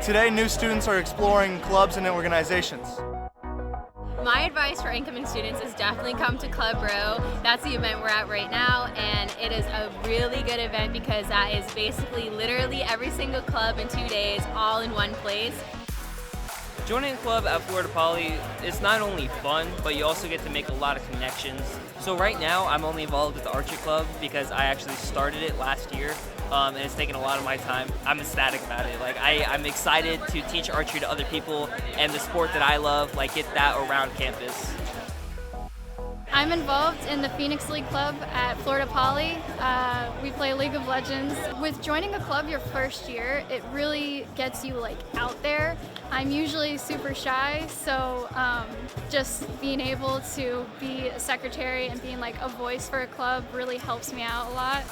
Today, new students are exploring clubs and organizations. My advice for incoming students is definitely come to Club Row. That's the event we're at right now, and it is a really good event because that is basically literally every single club in 2 days, all in one place. Joining a club at Florida Poly is not only fun, but you also get to make a lot of connections. So right now, I'm only involved with the archery club because I actually started it last year, and it's taken a lot of my time. I'm ecstatic about it. Like I'm excited to teach archery to other people and the sport that I love, like get that around campus. I'm involved in the Phoenix League Club at Florida Poly. We play League of Legends. With joining a club your first year, it really gets you out there. I'm usually super shy, so just being able to be a secretary and being a voice for a club really helps me out a lot.